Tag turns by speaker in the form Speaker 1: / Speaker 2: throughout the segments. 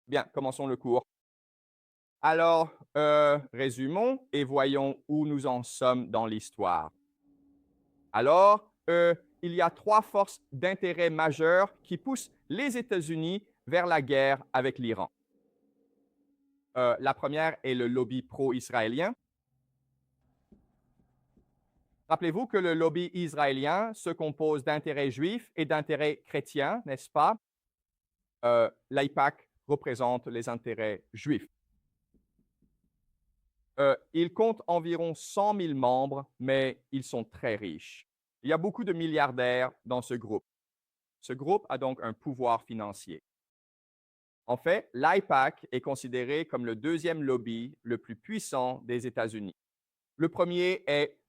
Speaker 1: Bien, commençons le cours. Alors, résumons et voyons où nous en sommes dans l'histoire. Alors, il y a trois forces d'intérêt majeures qui poussent les États-Unis vers la guerre avec l'Iran. La première est le lobby pro-israélien. Rappelez-vous que le lobby israélien se compose d'intérêts juifs et d'intérêts chrétiens, n'est-ce pas? L'AIPAC représente les intérêts juifs. Il compte environ 100 000 membres, mais ils sont très riches. Il y a beaucoup de milliardaires dans ce groupe. Ce groupe a donc un pouvoir financier. En fait, l'AIPAC est considéré comme le deuxième lobby le plus puissant des États-Unis. Le premier est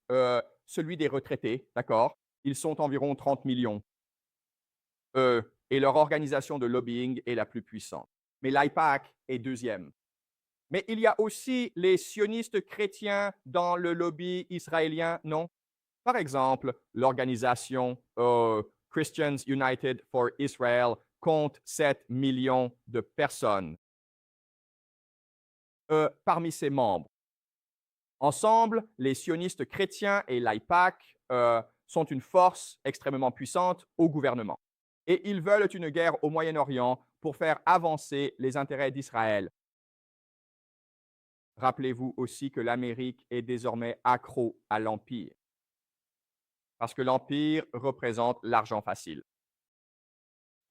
Speaker 1: celui des retraités, d'accord? Ils sont environ 30 millions. Et leur organisation de lobbying est la plus puissante. Mais l'AIPAC est deuxième. Mais il y a aussi les sionistes chrétiens dans le lobby israélien, non? Par exemple, l'organisation Christians United for Israel compte 7 millions de personnes parmi ses membres. Ensemble, les sionistes chrétiens et l'AIPAC sont une force extrêmement puissante au gouvernement. Et ils veulent une guerre au Moyen-Orient pour faire avancer les intérêts d'Israël. Rappelez-vous aussi que l'Amérique est désormais accro à l'Empire, parce que l'Empire représente l'argent facile.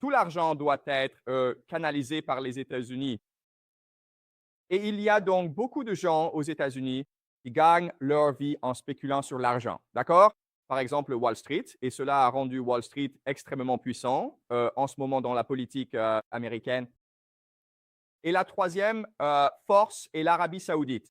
Speaker 1: Tout l'argent doit être canalisé par les États-Unis. Et il y a donc beaucoup de gens aux États-Unis qui gagnent leur vie en spéculant sur l'argent. D'accord? Par exemple, Wall Street, et cela a rendu Wall Street extrêmement puissant en ce moment dans la politique américaine. Et la troisième force est l'Arabie saoudite.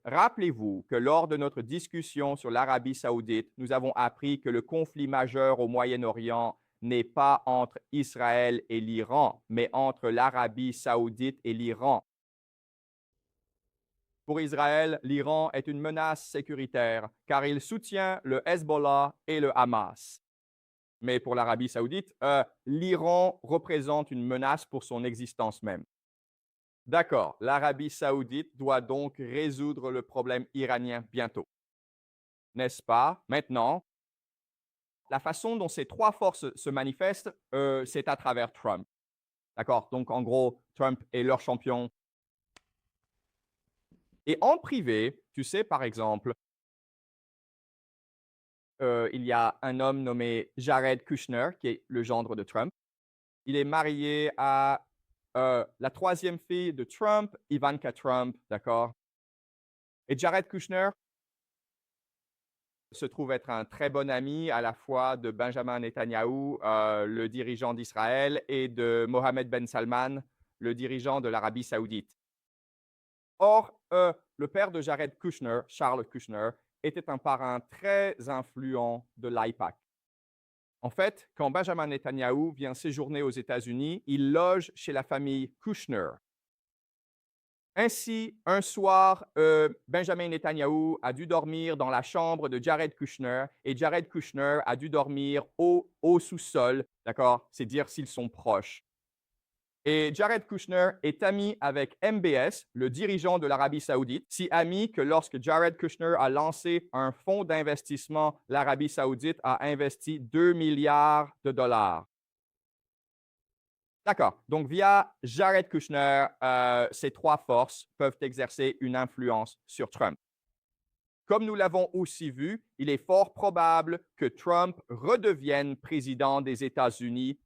Speaker 1: Rappelez-vous que lors de notre discussion sur l'Arabie saoudite, nous avons appris que le conflit majeur au Moyen-Orient n'est pas entre Israël et l'Iran, mais entre l'Arabie saoudite et l'Iran. Pour Israël, l'Iran est une menace sécuritaire car il soutient le Hezbollah et le Hamas. Mais pour l'Arabie saoudite, l'Iran représente une menace pour son existence même. D'accord, l'Arabie saoudite doit donc résoudre le problème iranien bientôt, n'est-ce pas? Maintenant, la façon dont ces trois forces se manifestent, c'est à travers Trump. D'accord? Donc, en gros, Trump est leur champion. Et en privé, tu sais, par exemple, il y a un homme nommé Jared Kushner, qui est le gendre de Trump. Il est marié à la troisième fille de Trump, Ivanka Trump, d'accord? Et Jared Kushner se trouve être un très bon ami à la fois de Benjamin Netanyahou, le dirigeant d'Israël, et de Mohammed Ben Salman, le dirigeant de l'Arabie saoudite. Or, le père de Jared Kushner, Charles Kushner, était un parrain très influent de l'AIPAC. En fait, quand Benjamin Netanyahou vient séjourner aux États-Unis, il loge chez la famille Kushner. Ainsi, un soir, Benjamin Netanyahou a dû dormir dans la chambre de Jared Kushner et Jared Kushner a dû dormir au sous-sol. D'accord? C'est dire s'ils sont proches. Et Jared Kushner est ami avec MBS, le dirigeant de l'Arabie saoudite, si ami que lorsque Jared Kushner a lancé un fonds d'investissement, l'Arabie saoudite a investi 2 milliards de dollars. D'accord. Donc, via Jared Kushner, ces trois forces peuvent exercer une influence sur Trump. Comme nous l'avons aussi vu, il est fort probable que Trump redevienne président des États-Unis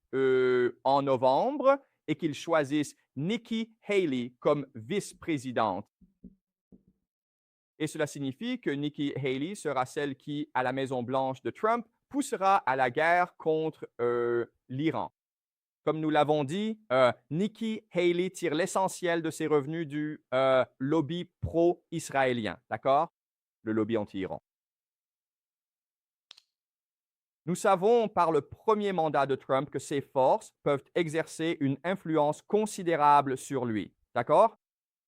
Speaker 1: en novembre et qu'il choisisse Nikki Haley comme vice-présidente. Et cela signifie que Nikki Haley sera celle qui, à la Maison-Blanche de Trump, poussera à la guerre contre l'Iran. Comme nous l'avons dit, Nikki Haley tire l'essentiel de ses revenus du lobby pro-israélien, d'accord? Le lobby anti-Iran. Nous savons par le premier mandat de Trump que ces forces peuvent exercer une influence considérable sur lui, d'accord?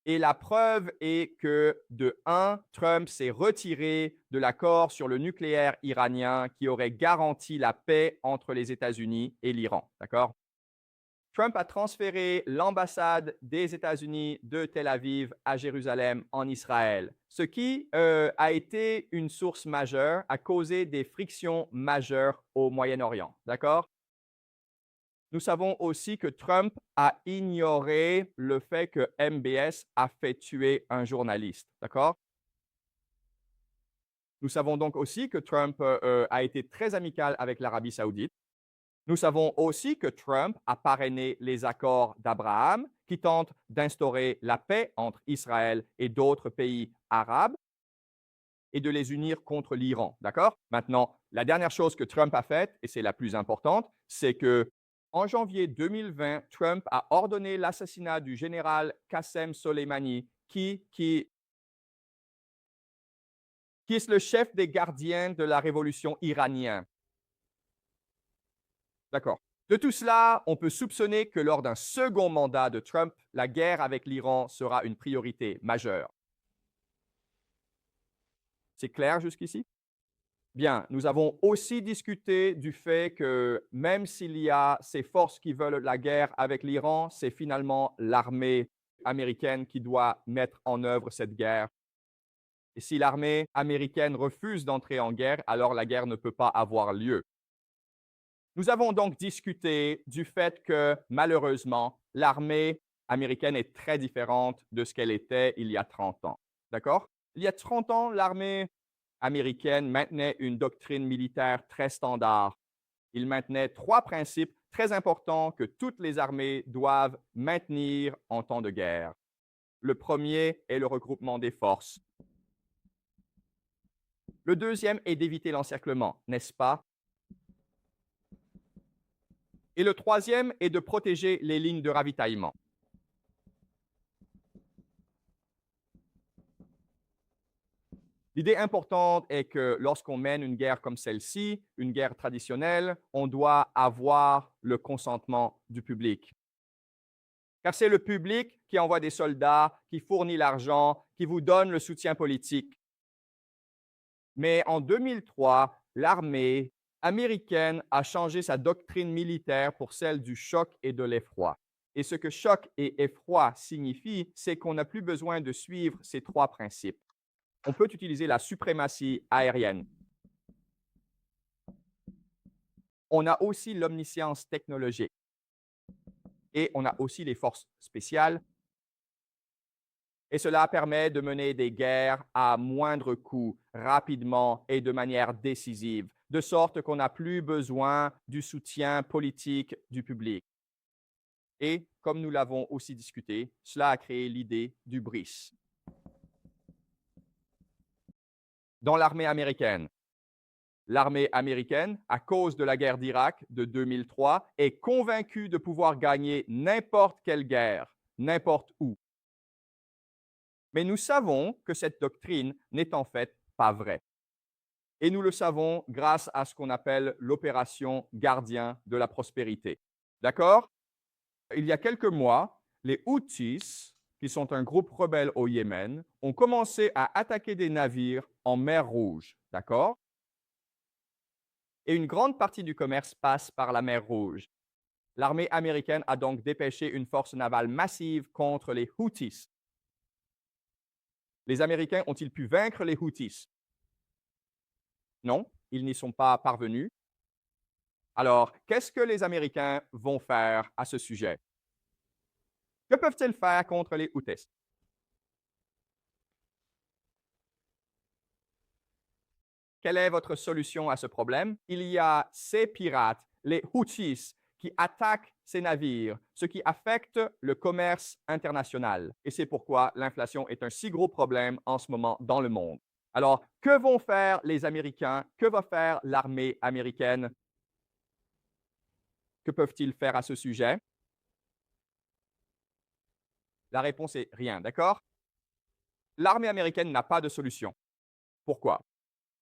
Speaker 1: Et la preuve est que, de un, Trump s'est retiré de l'accord sur le nucléaire iranien qui aurait garanti la paix entre les États-Unis et l'Iran, d'accord? Trump a transféré l'ambassade des États-Unis de Tel Aviv à Jérusalem en Israël, ce qui a été une source majeure, a causé des frictions majeures au Moyen-Orient. D'accord? Nous savons aussi que Trump a ignoré le fait que MBS a fait tuer un journaliste. D'accord? Nous savons donc aussi que Trump a été très amical avec l'Arabie saoudite. Nous savons aussi que Trump a parrainé les accords d'Abraham qui tentent d'instaurer la paix entre Israël et d'autres pays arabes et de les unir contre l'Iran. D'accord? Maintenant, la dernière chose que Trump a faite, et c'est la plus importante, c'est que en janvier 2020, Trump a ordonné l'assassinat du général Qassem Soleimani, qui est le chef des gardiens de la révolution iranienne. D'accord. De tout cela, on peut soupçonner que lors d'un second mandat de Trump, la guerre avec l'Iran sera une priorité majeure. C'est clair jusqu'ici? Bien, nous avons aussi discuté du fait que même s'il y a ces forces qui veulent la guerre avec l'Iran, c'est finalement l'armée américaine qui doit mettre en œuvre cette guerre. Et si l'armée américaine refuse d'entrer en guerre, alors la guerre ne peut pas avoir lieu. Nous avons donc discuté du fait que, malheureusement, l'armée américaine est très différente de ce qu'elle était il y a 30 ans. D'accord? Il y a 30 ans, l'armée américaine maintenait une doctrine militaire très standard. Il maintenait trois principes très importants que toutes les armées doivent maintenir en temps de guerre. Le premier est le regroupement des forces. Le deuxième est d'éviter l'encerclement, n'est-ce pas? Et le troisième est de protéger les lignes de ravitaillement. L'idée importante est que lorsqu'on mène une guerre comme celle-ci, une guerre traditionnelle, on doit avoir le consentement du public. Car c'est le public qui envoie des soldats, qui fournit l'argent, qui vous donne le soutien politique. Mais en 2003, l'armée américaine a changé sa doctrine militaire pour celle du choc et de l'effroi. Et ce que choc et effroi signifient, c'est qu'on n'a plus besoin de suivre ces trois principes. On peut utiliser la suprématie aérienne. On a aussi l'omniscience technologique. Et on a aussi les forces spéciales. Et cela permet de mener des guerres à moindre coût, rapidement et de manière décisive, de sorte qu'on n'a plus besoin du soutien politique du public. Et, comme nous l'avons aussi discuté, cela a créé l'idée du BRICS. Dans l'armée américaine, à cause de la guerre d'Irak de 2003, est convaincue de pouvoir gagner n'importe quelle guerre, n'importe où. Mais nous savons que cette doctrine n'est en fait pas vraie. Et nous le savons grâce à ce qu'on appelle l'opération Gardien de la prospérité. D'accord? Il y a quelques mois, les Houthis, qui sont un groupe rebelle au Yémen, ont commencé à attaquer des navires en mer Rouge. D'accord? Et une grande partie du commerce passe par la mer Rouge. L'armée américaine a donc dépêché une force navale massive contre les Houthis. Les Américains ont-ils pu vaincre les Houthis? Non, ils n'y sont pas parvenus. Alors, qu'est-ce que les Américains vont faire à ce sujet? Que peuvent-ils faire contre les Houthis? Quelle est votre solution à ce problème? Il y a ces pirates, les Houthis, qui attaquent ces navires, ce qui affecte le commerce international. Et c'est pourquoi l'inflation est un si gros problème en ce moment dans le monde. Alors, que vont faire les Américains? Que va faire l'armée américaine? Que peuvent-ils faire à ce sujet? La réponse est rien, d'accord? L'armée américaine n'a pas de solution. Pourquoi?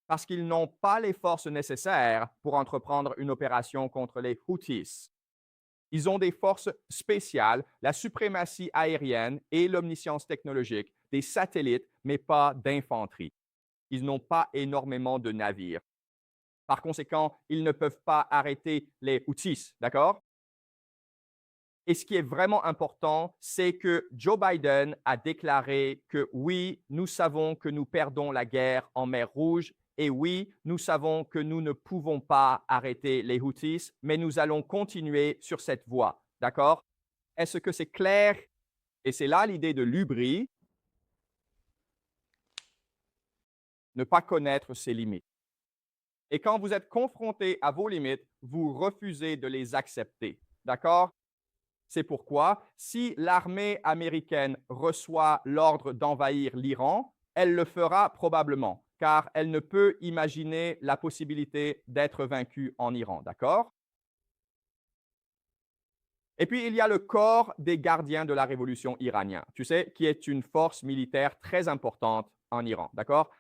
Speaker 1: Parce qu'ils n'ont pas les forces nécessaires pour entreprendre une opération contre les Houthis. Ils ont des forces spéciales, la suprématie aérienne et l'omniscience technologique, des satellites, mais pas d'infanterie. Ils n'ont pas énormément de navires. Par conséquent, ils ne peuvent pas arrêter les Houthis, d'accord? Et ce qui est vraiment important, c'est que Joe Biden a déclaré que oui, nous savons que nous perdons la guerre en mer Rouge et oui, nous savons que nous ne pouvons pas arrêter les Houthis, mais nous allons continuer sur cette voie. D'accord? Est-ce que c'est clair? Et c'est là l'idée de l'hubris, ne pas connaître ses limites. Et quand vous êtes confronté à vos limites, vous refusez de les accepter. D'accord? C'est pourquoi, si l'armée américaine reçoit l'ordre d'envahir l'Iran, elle le fera probablement, car elle ne peut imaginer la possibilité d'être vaincue en Iran. D'accord? Et puis, il y a le corps des gardiens de la révolution iranienne, tu sais, qui est une force militaire très importante en Iran. D'accord?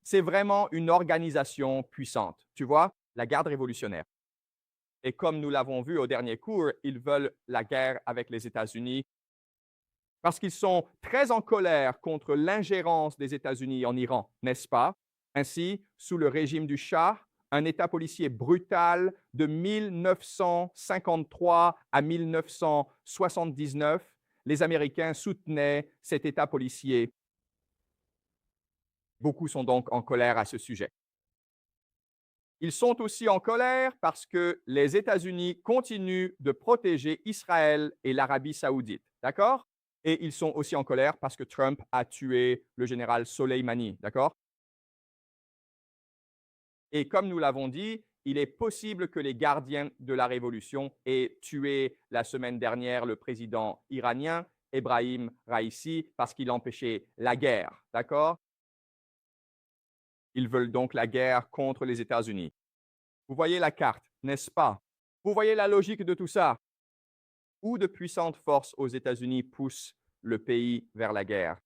Speaker 1: C'est vraiment une organisation puissante. Tu vois, la garde révolutionnaire. Et comme nous l'avons vu au dernier cours, ils veulent la guerre avec les États-Unis parce qu'ils sont très en colère contre l'ingérence des États-Unis en Iran, n'est-ce pas? Ainsi, sous le régime du Shah, un État policier brutal de 1953 à 1979, les Américains soutenaient cet État policier. Beaucoup sont donc en colère à ce sujet. Ils sont aussi en colère parce que les États-Unis continuent de protéger Israël et l'Arabie saoudite. D'accord? Et ils sont aussi en colère parce que Trump a tué le général Soleimani. D'accord? Et comme nous l'avons dit, il est possible que les gardiens de la révolution aient tué la semaine dernière le président iranien, Ebrahim Raïssi, parce qu'il empêchait la guerre. D'accord? Ils veulent donc la guerre contre les États-Unis. Vous voyez la carte, n'est-ce pas? Vous voyez la logique de tout ça? Où de puissantes forces aux États-Unis poussent le pays vers la guerre?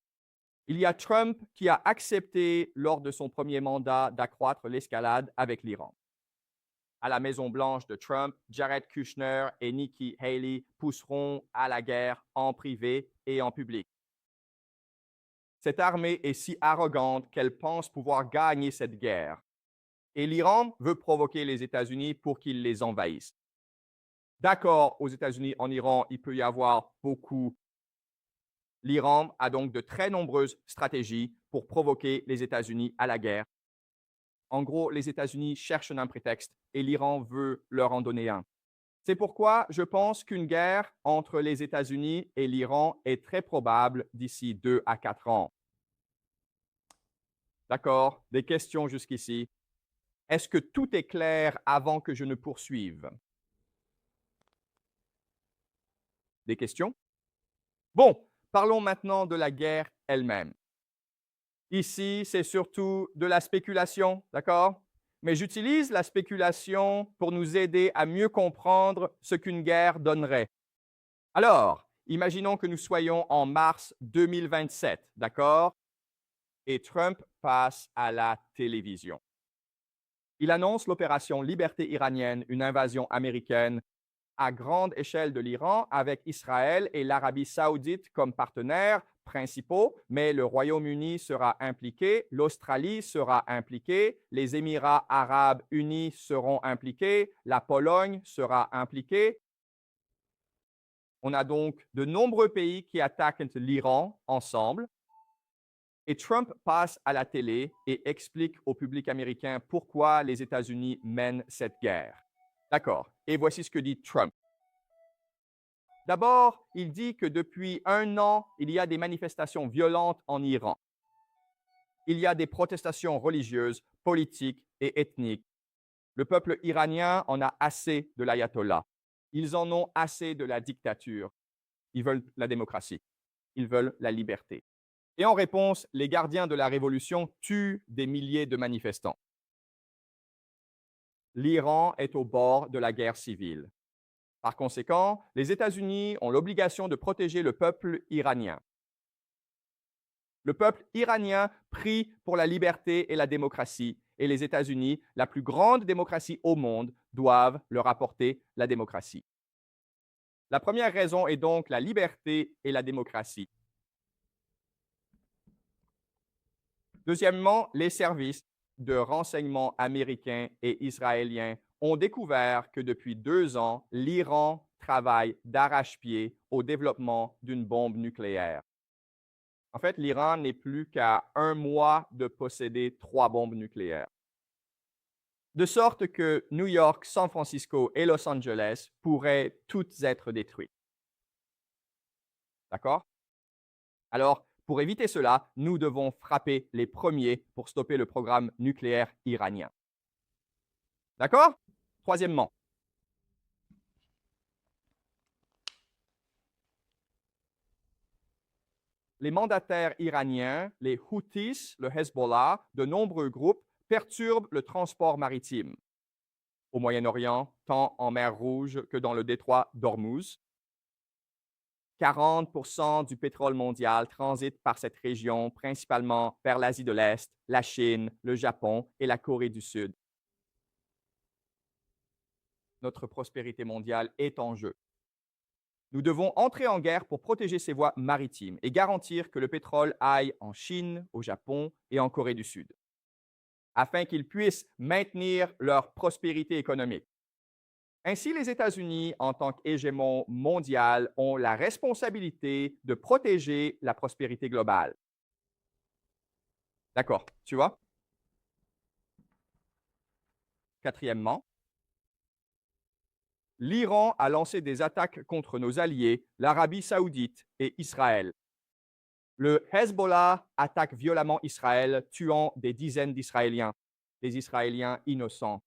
Speaker 1: Il y a Trump qui a accepté lors de son premier mandat d'accroître l'escalade avec l'Iran. À la Maison-Blanche de Trump, Jared Kushner et Nikki Haley pousseront à la guerre en privé et en public. Cette armée est si arrogante qu'elle pense pouvoir gagner cette guerre. Et l'Iran veut provoquer les États-Unis pour qu'ils les envahissent. D'accord, aux États-Unis, en Iran, il peut y avoir beaucoup. L'Iran a donc de très nombreuses stratégies pour provoquer les États-Unis à la guerre. En gros, les États-Unis cherchent un prétexte et l'Iran veut leur en donner un. C'est pourquoi je pense qu'une guerre entre les États-Unis et l'Iran est très probable d'ici 2 à 4 ans. D'accord? Des questions jusqu'ici? Est-ce que tout est clair avant que je ne poursuive? Des questions? Bon, parlons maintenant de la guerre elle-même. Ici, c'est surtout de la spéculation, d'accord? Mais j'utilise la spéculation pour nous aider à mieux comprendre ce qu'une guerre donnerait. Alors, imaginons que nous soyons en mars 2027, d'accord? Et Trump passe à la télévision. Il annonce l'opération Liberté iranienne, une invasion américaine à grande échelle de l'Iran avec Israël et l'Arabie saoudite comme partenaires principaux, mais le Royaume-Uni sera impliqué, l'Australie sera impliquée, les Émirats arabes unis seront impliqués, la Pologne sera impliquée. On a donc de nombreux pays qui attaquent l'Iran ensemble. Et Trump passe à la télé et explique au public américain pourquoi les États-Unis mènent cette guerre. D'accord. Et voici ce que dit Trump. D'abord, il dit que depuis 1 an, il y a des manifestations violentes en Iran. Il y a des protestations religieuses, politiques et ethniques. Le peuple iranien en a assez de l'ayatollah. Ils en ont assez de la dictature. Ils veulent la démocratie. Ils veulent la liberté. Et en réponse, les gardiens de la révolution tuent des milliers de manifestants. L'Iran est au bord de la guerre civile. Par conséquent, les États-Unis ont l'obligation de protéger le peuple iranien. Le peuple iranien prie pour la liberté et la démocratie, et les États-Unis, la plus grande démocratie au monde, doivent leur apporter la démocratie. La première raison est donc la liberté et la démocratie. Deuxièmement, les services de renseignement américains et israéliens ont découvert que depuis 2 ans, l'Iran travaille d'arrache-pied au développement d'une bombe nucléaire. En fait, l'Iran n'est plus qu'à 1 mois de posséder 3 bombes nucléaires. De sorte que New York, San Francisco et Los Angeles pourraient toutes être détruites. D'accord? Alors, pour éviter cela, nous devons frapper les premiers pour stopper le programme nucléaire iranien. D'accord? Troisièmement, les mandataires iraniens, les Houthis, le Hezbollah, de nombreux groupes perturbent le transport maritime au Moyen-Orient, tant en mer Rouge que dans le détroit d'Ormuz. 40% du pétrole mondial transite par cette région, principalement vers l'Asie de l'Est, la Chine, le Japon et la Corée du Sud. Notre prospérité mondiale est en jeu. Nous devons entrer en guerre pour protéger ces voies maritimes et garantir que le pétrole aille en Chine, au Japon et en Corée du Sud, afin qu'ils puissent maintenir leur prospérité économique. Ainsi, les États-Unis, en tant qu'hégémon mondial, ont la responsabilité de protéger la prospérité globale. D'accord, tu vois? Quatrièmement, l'Iran a lancé des attaques contre nos alliés, l'Arabie saoudite et Israël. Le Hezbollah attaque violemment Israël, tuant des dizaines d'Israéliens, des Israéliens innocents.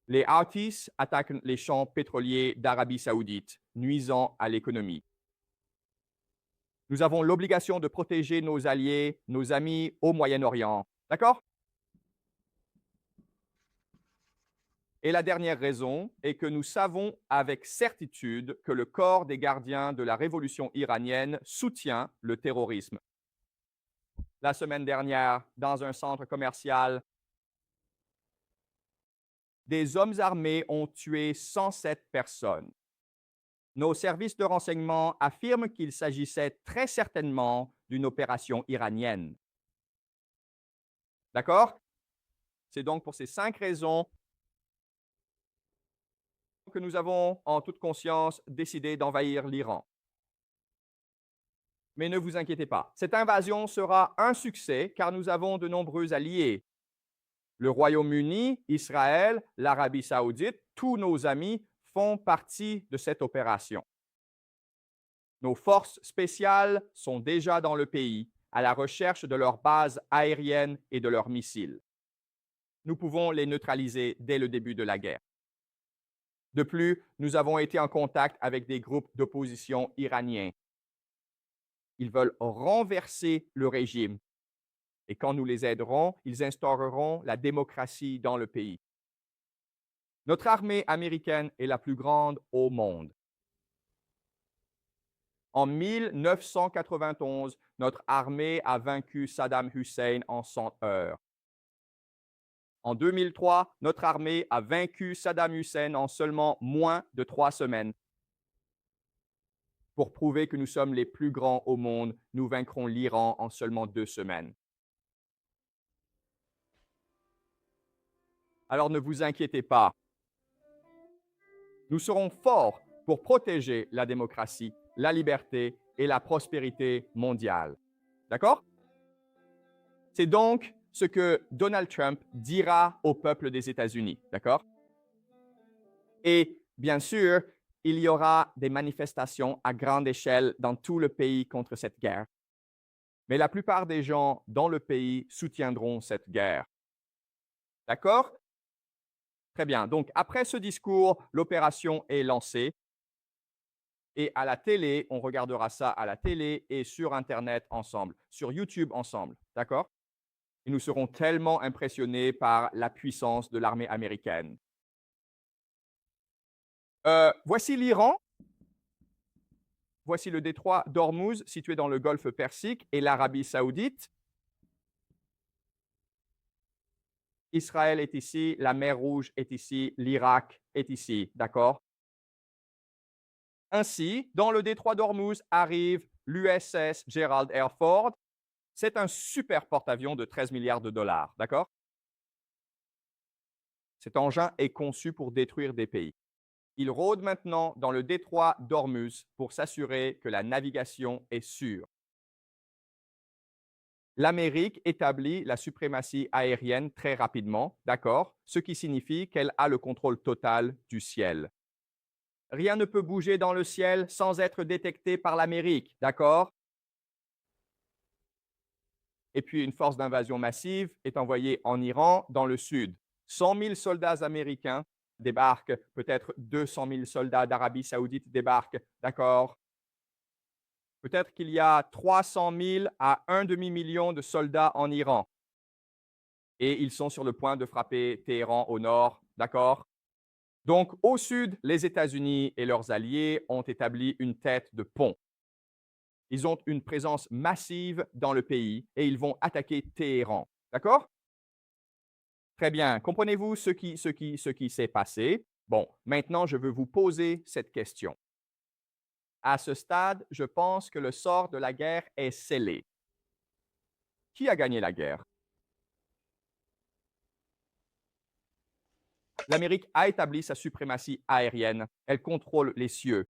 Speaker 1: Les Houthis attaquent les champs pétroliers d'Arabie saoudite, nuisant à l'économie. Nous avons l'obligation de protéger nos alliés, nos amis au Moyen-Orient. D'accord? Et la dernière raison est que nous savons avec certitude que le corps des gardiens de la révolution iranienne soutient le terrorisme. La semaine dernière, dans un centre commercial, des hommes armés ont tué 107 personnes. Nos services de renseignement affirment qu'il s'agissait très certainement d'une opération iranienne. D'accord? C'est donc pour ces 5 raisons que nous avons, en toute conscience, décidé d'envahir l'Iran. Mais ne vous inquiétez pas, cette invasion sera un succès car nous avons de nombreux alliés. Le Royaume-Uni, Israël, l'Arabie saoudite, tous nos amis font partie de cette opération. Nos forces spéciales sont déjà dans le pays à la recherche de leurs bases aériennes et de leurs missiles. Nous pouvons les neutraliser dès le début de la guerre. De plus, nous avons été en contact avec des groupes d'opposition iraniens. Ils veulent renverser le régime. Et quand nous les aiderons, ils instaureront la démocratie dans le pays. Notre armée américaine est la plus grande au monde. En 1991, notre armée a vaincu Saddam Hussein en 100 heures. En 2003, notre armée a vaincu Saddam Hussein en seulement moins de 3 semaines. Pour prouver que nous sommes les plus grands au monde, nous vaincrons l'Iran en seulement 2 semaines. Alors ne vous inquiétez pas. Nous serons forts pour protéger la démocratie, la liberté et la prospérité mondiale. D'accord? C'est donc ce que Donald Trump dira au peuple des États-Unis. D'accord? Et bien sûr, il y aura des manifestations à grande échelle dans tout le pays contre cette guerre. Mais la plupart des gens dans le pays soutiendront cette guerre. D'accord? Très bien. Donc, après ce discours, l'opération est lancée. Et à la télé, on regardera ça à la télé et sur Internet ensemble, sur YouTube ensemble. D'accord? Et nous serons tellement impressionnés par la puissance de l'armée américaine. Voici l'Iran. Voici le détroit d'Ormuz, situé dans le golfe Persique, et l'Arabie saoudite. Israël est ici, la mer Rouge est ici, l'Irak est ici. D'accord? Ainsi, dans le détroit d'Ormuz arrive l'USS Gerald R. Ford. C'est un super porte-avions de 13 milliards de dollars. D'accord? Cet engin est conçu pour détruire des pays. Il rôde maintenant dans le détroit d'Ormuz pour s'assurer que la navigation est sûre. L'Amérique établit la suprématie aérienne très rapidement, d'accord, ce qui signifie qu'elle a le contrôle total du ciel. Rien ne peut bouger dans le ciel sans être détecté par l'Amérique, d'accord? Et puis une force d'invasion massive est envoyée en Iran, dans le sud. 100 000 soldats américains débarquent, peut-être 200 000 soldats d'Arabie saoudite débarquent, d'accord? Peut-être qu'il y a 300 000 à un demi-million de soldats en Iran. Et ils sont sur le point de frapper Téhéran au nord, d'accord? Donc, au sud, les États-Unis et leurs alliés ont établi une tête de pont. Ils ont une présence massive dans le pays et ils vont attaquer Téhéran. D'accord? Très bien. Comprenez-vous ce qui s'est passé? Bon, maintenant, je veux vous poser cette question. À ce stade, je pense que le sort de la guerre est scellé. Qui a gagné la guerre? L'Amérique a établi sa suprématie aérienne. Elle contrôle les cieux.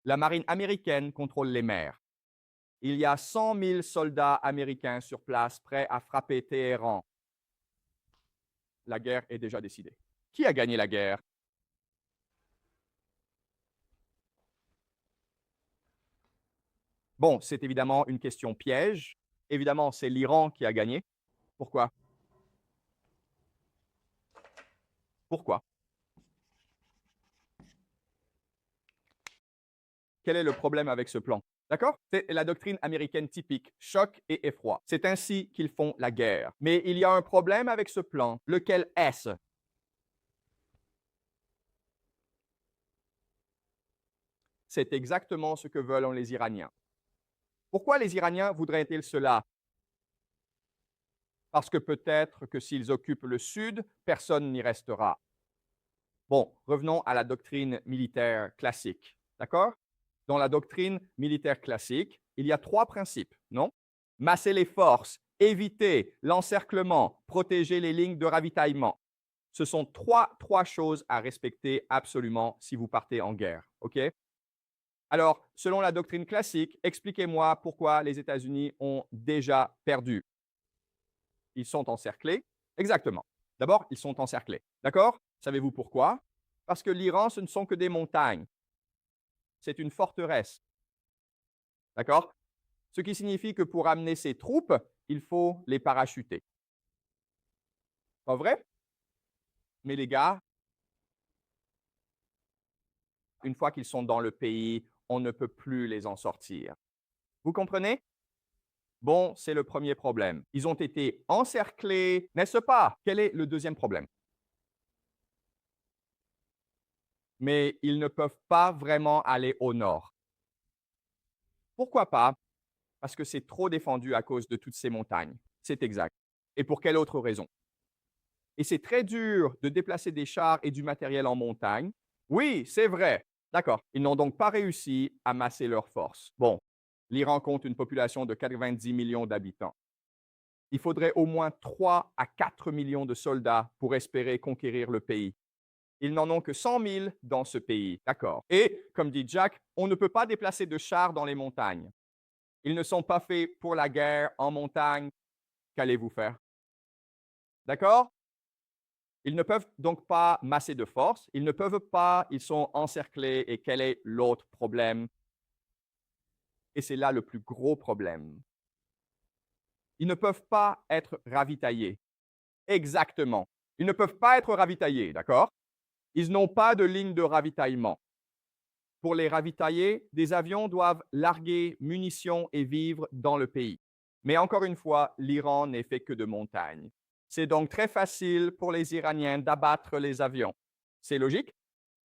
Speaker 1: La marine américaine contrôle les mers. Il y a 100 000 soldats américains sur place prêts à frapper Téhéran. La guerre est déjà décidée. Qui a gagné la guerre? Bon, c'est évidemment une question piège. Évidemment, c'est l'Iran qui a gagné. Pourquoi? Pourquoi? Quel est le problème avec ce plan? D'accord? C'est la doctrine américaine typique, choc et effroi. C'est ainsi qu'ils font la guerre. Mais il y a un problème avec ce plan. Lequel est-ce? C'est exactement ce que veulent les Iraniens. Pourquoi les Iraniens voudraient-ils cela? Parce que peut-être que s'ils occupent le sud, personne n'y restera. Bon, revenons à la doctrine militaire classique. D'accord? Dans la doctrine militaire classique, il y a trois principes, non? Masser les forces, éviter l'encerclement, protéger les lignes de ravitaillement. Ce sont trois choses à respecter absolument si vous partez en guerre. OK? Alors, selon la doctrine classique, expliquez-moi pourquoi les États-Unis ont déjà perdu. Ils sont encerclés. Exactement. D'abord, ils sont encerclés. D'accord? Savez-vous pourquoi? Parce que l'Iran, ce ne sont que des montagnes. C'est une forteresse. D'accord? Ce qui signifie que pour amener ces troupes, il faut les parachuter. Pas vrai? Mais les gars, une fois qu'ils sont dans le pays, on ne peut plus les en sortir. Vous comprenez? Bon, c'est le premier problème. Ils ont été encerclés, n'est-ce pas? Quel est le deuxième problème? Mais ils ne peuvent pas vraiment aller au nord. Pourquoi pas? Parce que c'est trop défendu à cause de toutes ces montagnes. C'est exact. Et pour quelle autre raison? Et c'est très dur de déplacer des chars et du matériel en montagne. Oui, c'est vrai. D'accord. Ils n'ont donc pas réussi à masser leurs forces. Bon, l'Iran compte une population de 90 millions d'habitants. Il faudrait au moins 3 à 4 millions de soldats pour espérer conquérir le pays. Ils n'en ont que 100 000 dans ce pays. D'accord. Et, comme dit Jack, on ne peut pas déplacer de chars dans les montagnes. Ils ne sont pas faits pour la guerre en montagne. Qu'allez-vous faire? D'accord? Ils ne peuvent donc pas masser de force. Ils ne peuvent pas, ils sont encerclés. Et quel est l'autre problème? Et c'est là le plus gros problème. Ils ne peuvent pas être ravitaillés. Exactement. Ils ne peuvent pas être ravitaillés, d'accord? Ils n'ont pas de ligne de ravitaillement. Pour les ravitailler, des avions doivent larguer munitions et vivres dans le pays. Mais encore une fois, l'Iran n'est fait que de montagnes. C'est donc très facile pour les Iraniens d'abattre les avions. C'est logique.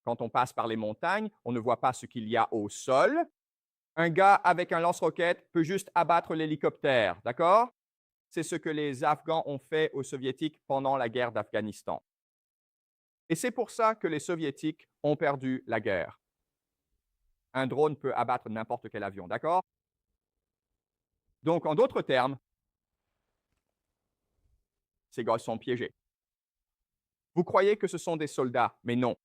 Speaker 1: Quand on passe par les montagnes, on ne voit pas ce qu'il y a au sol. Un gars avec un lance-roquette peut juste abattre l'hélicoptère, d'accord? C'est ce que les Afghans ont fait aux Soviétiques pendant la guerre d'Afghanistan. Et c'est pour ça que les Soviétiques ont perdu la guerre. Un drone peut abattre n'importe quel avion, d'accord? Donc, en d'autres termes, ces gars sont piégés. Vous croyez que ce sont des soldats, mais non.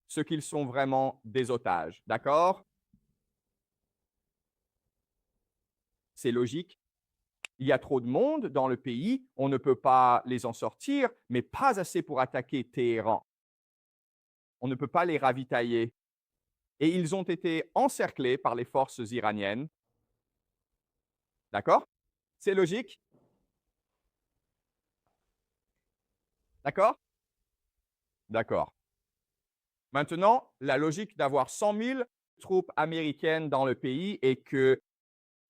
Speaker 1: Ce qu'ils sont vraiment des otages, d'accord? C'est logique. Il y a trop de monde dans le pays, on ne peut pas les en sortir, mais pas assez pour attaquer Téhéran. On ne peut pas les ravitailler. Et ils ont été encerclés par les forces iraniennes. D'accord? C'est logique? D'accord? D'accord. Maintenant, la logique d'avoir 100 000 troupes américaines dans le pays est que,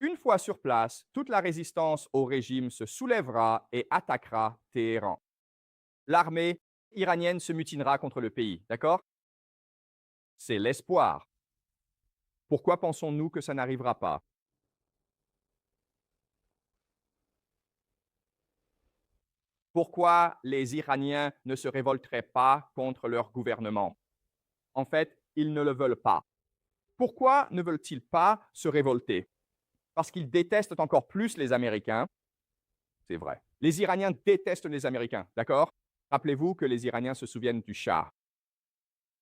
Speaker 1: une fois sur place, toute la résistance au régime se soulèvera et attaquera Téhéran. L'armée iranienne se mutinera contre le pays, d'accord? C'est l'espoir. Pourquoi pensons-nous que ça n'arrivera pas? Pourquoi les Iraniens ne se révolteraient pas contre leur gouvernement? En fait, ils ne le veulent pas. Pourquoi ne veulent-ils pas se révolter? Parce qu'ils détestent encore plus les Américains. C'est vrai. Les Iraniens détestent les Américains, d'accord? Rappelez-vous que les Iraniens se souviennent du Shah.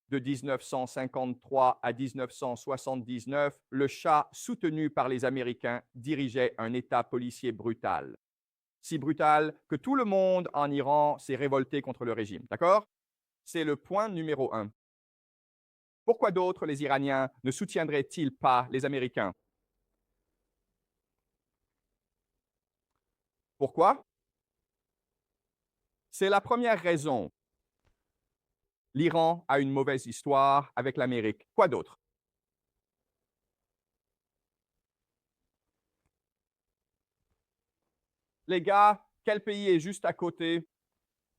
Speaker 1: De 1953 à 1979, le Shah, soutenu par les Américains, dirigeait un État policier brutal. Si brutal que tout le monde en Iran s'est révolté contre le régime, d'accord? C'est le point numéro un. Pourquoi d'autres les Iraniens ne soutiendraient-ils pas les Américains? Pourquoi? C'est la première raison. L'Iran a une mauvaise histoire avec l'Amérique. Quoi d'autre? Les gars, quel pays est juste à côté?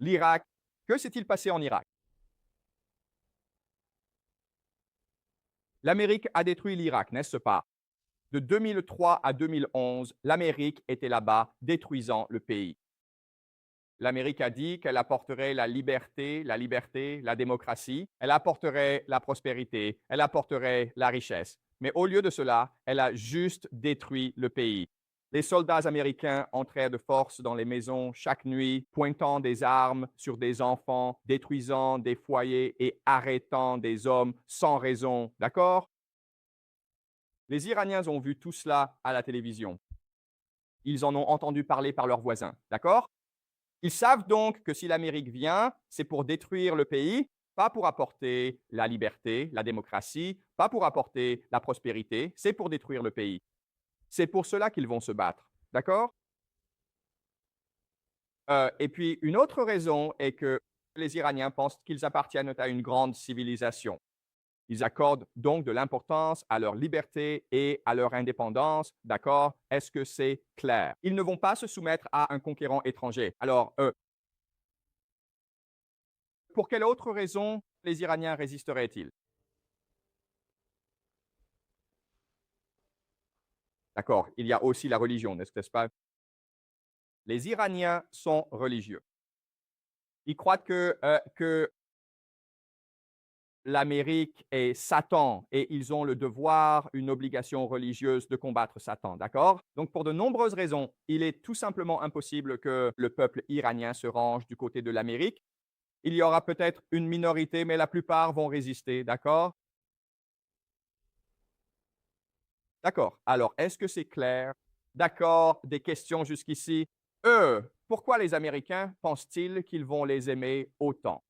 Speaker 1: L'Irak. Que s'est-il passé en Irak? L'Amérique a détruit l'Irak, n'est-ce pas? De 2003 à 2011, l'Amérique était là-bas, détruisant le pays. L'Amérique a dit qu'elle apporterait la liberté, la démocratie, elle apporterait la prospérité, elle apporterait la richesse. Mais au lieu de cela, elle a juste détruit le pays. Les soldats américains entraient de force dans les maisons chaque nuit, pointant des armes sur des enfants, détruisant des foyers et arrêtant des hommes sans raison. D'accord? Les Iraniens ont vu tout cela à la télévision. Ils en ont entendu parler par leurs voisins. D'accord? Ils savent donc que si l'Amérique vient, c'est pour détruire le pays, pas pour apporter la liberté, la démocratie, pas pour apporter la prospérité, c'est pour détruire le pays. C'est pour cela qu'ils vont se battre. D'accord? Et puis, une autre raison est que les Iraniens pensent qu'ils appartiennent à une grande civilisation. Ils accordent donc de l'importance à leur liberté et à leur indépendance. D'accord? Est-ce que c'est clair? Ils ne vont pas se soumettre à un conquérant étranger. Alors, pour quelle autre raison les Iraniens résisteraient-ils? D'accord, il y a aussi la religion, n'est-ce pas? Les Iraniens sont religieux. Ils croient que l'Amérique est Satan et ils ont le devoir, une obligation religieuse de combattre Satan, d'accord? Donc, pour de nombreuses raisons, il est tout simplement impossible que le peuple iranien se range du côté de l'Amérique. Il y aura peut-être une minorité, mais la plupart vont résister, d'accord? D'accord. Alors, est-ce que c'est clair? D'accord, des questions jusqu'ici? Pourquoi les Américains pensent-ils qu'ils vont les aimer autant?